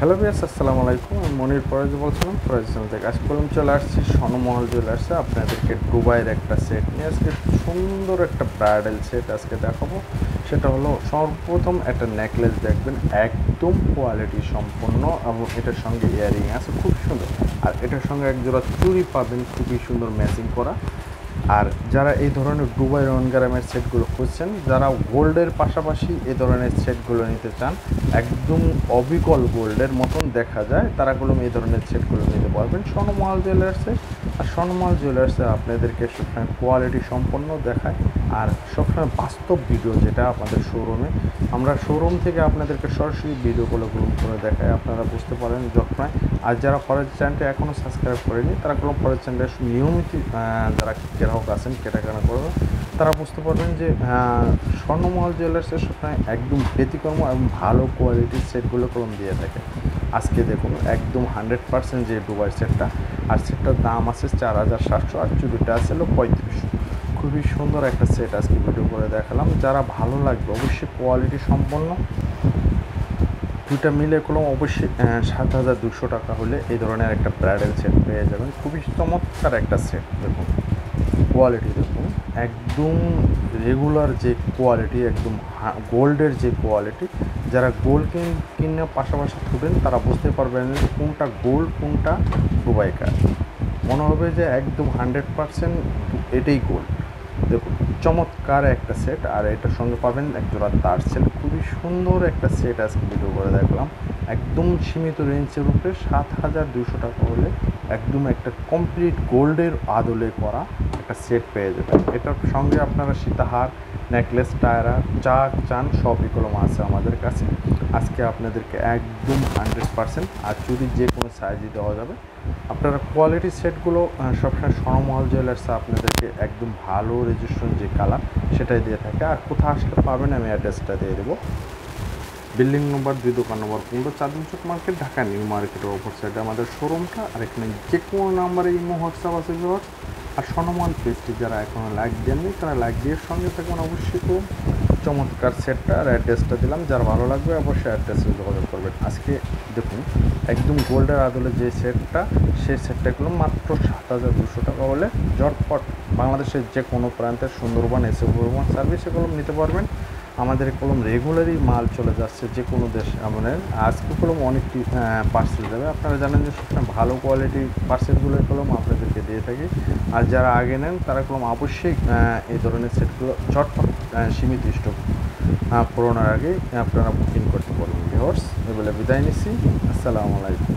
Hello viewers, আসসালামু আলাইকুম। আমি মনির ফরাজ বলছিলাম ফরাজ চ্যানেল থেকে। আজকে চলে আসছি স্বর্ণমহল জুয়েলার্সে আপনাদেরকে দুবাইয়ের একটা সেট নিয়ে আজকে সুন্দর একটা ব্রাইডাল সেট আজকে দেখাবো। সেটা হলো সর্বপ্রথম একটা নেকলেস দেখবেন, একদম কোয়ালিটি সম্পন্ন এবং এটার সঙ্গে ইয়ারিং আছে খুব সুন্দর। আর এটার সঙ্গে এক জোড়া চুড়ি পাবেন খুবই সুন্দর ম্যাচিং করা। আর যারা এই ধরনের দুবাই রনগ্রামের সেটগুলো খুঁজছেন, যারা গোল্ডের পাশাপাশি এই ধরনের সেটগুলো নিতে চান, একদম অবিকল গোল্ডের মতন দেখা যায়, তারাগুলো এই ধরনের সেটগুলো নিতে পারবেন স্বর্ণমহল জুয়েলার্সে। আর স্বর্ণমহল জুয়েলার্সে আপনাদেরকে সবসময় কোয়ালিটি সম্পন্ন দেখায় আর সবসময় বাস্তব ভিডিও, যেটা আপনাদের শোরুমে আমরা শোরুম থেকে আপনাদেরকে সরাসরি ভিডিওগুলো গ্রহণ করে দেখায়, আপনারা বুঝতে পারেন যখন। আর যারা ফরেজ চ্যানেলটা এখনও সাবস্ক্রাইব করেনি, তারা কোনো ফরেজ চ্যানেলের নিয়মিত যারা গ্রাহক আছেন কেনাকাটা করবে, তারা বুঝতে পারবেন যে স্বর্ণমহল জুয়েলার্সের সময় একদম ব্যতিক্রম এবং ভালো কোয়ালিটির সেটগুলো কলম দিয়ে থাকে। আজকে দেখুন একদম 100% যে দুবাই সেটটা, আর সেটটার দাম আছে 4700, আর চুরিটা আছে 3500। খুবই সুন্দর একটা সেট আজকে ভিডিও করে দেখালাম। যারা ভালো লাগবে অবশ্যই কোয়ালিটি সম্পন্ন, দুটা মিলে কলম অবশ্যই 7200 টাকা হলে এই ধরনের একটা ব্রাইডাল সেট পেয়ে যাবেন। খুবই চমৎকার একটা সেট। দেখুন কোয়ালিটি, দেখুন একদম রেগুলার যে কোয়ালিটি, একদম গোল্ডের যে কোয়ালিটি। যারা গোল্ড কিনে পাশাপাশি থুবেন তারা বুঝতে পারবেন কোনটা গোল্ড কোনটা দুবাইকার। মনে হবে যে একদম 100% এটাই গোল্ড। দেখুন চমৎকার একটা সেট। আর এটার সঙ্গে পাবেন একজোড়া তার সেট। খুবই সুন্দর একটা সেট আজকে ভিডিও করে দেখলাম। একদম সীমিত রেঞ্জের উপরে 7200 টাকা হলে একদম একটা কমপ্লিট গোল্ডের আদলে করা একটা সেট পেয়ে যাবেন। এটার সঙ্গে আপনারা সীতাহার, নেকলেস, টায়রা যা চান সবই কলম আছে আমাদের কাছে। আজকে আপনাদেরকে একদম 100%, আর চুরি যে কোনো সাইজই দেওয়া যাবে। আপনারা কোয়ালিটি সেটগুলো সবসময় স্বর্ণমহল জুয়েলার্সে আপনাদেরকে একদম ভালো রেজিস্ট্রেশন যে কালার সেটাই দিয়ে থাকে। আর কোথাও আসলে পাবেন আমি অ্যাড্রেসটা দিয়ে দেবো। বিল্ডিং নম্বর 2, দোকান নম্বর 15, চাঁদনি চক মার্কেট, ঢাকা নিউ মার্কেটের ওপর সাইডে আমাদের শোরুমটা। আর এখানে যে কোনো নাম্বারে ইমো, হোয়াটসঅ্যাপ আছে ভিউয়ার্স। আর স্বর্ণমহল পেজটি যারা এখনও লাইক দেননি তারা লাইক দিয়ে সঙ্গে থাকুন অবশ্যই। তো চমৎকার সেটটা আর অ্যাড্রেসটা দিলাম, যার ভালো লাগবে অবশ্যই অ্যাড্রেসে যোগাযোগ করবেন। আজকে দেখুন একদম গোল্ডের আদলে যে সেটটা, সেই সেটটাগুলো মাত্র 7200 টাকা হলে জটপট বাংলাদেশের যে কোনো প্রান্তের সুন্দরবন এসে পরিবহন সার্ভিস এগুলো নিতে পারবেন। আমাদের কলম রেগুলারই মাল চলে যাচ্ছে যে কোনো দেশে। আমাদের আজকে কলম অনেকটি পার্সেল যাবে। আপনারা জানেন যে সবসময় ভালো কোয়ালিটির পার্সেলগুলোর কলম আপনাদেরকে দিয়ে থাকি। আর যারা আগে নেন তারা কলম অবশ্যই এই ধরনের সেটগুলো ঝটপট সীমিত স্টক পুরোনোর আগে আপনারা বুকিং করতে পারবেন। ভিউয়ার্স, এবেলা বিদায় নিচ্ছি। আসসালামু আলাইকুম।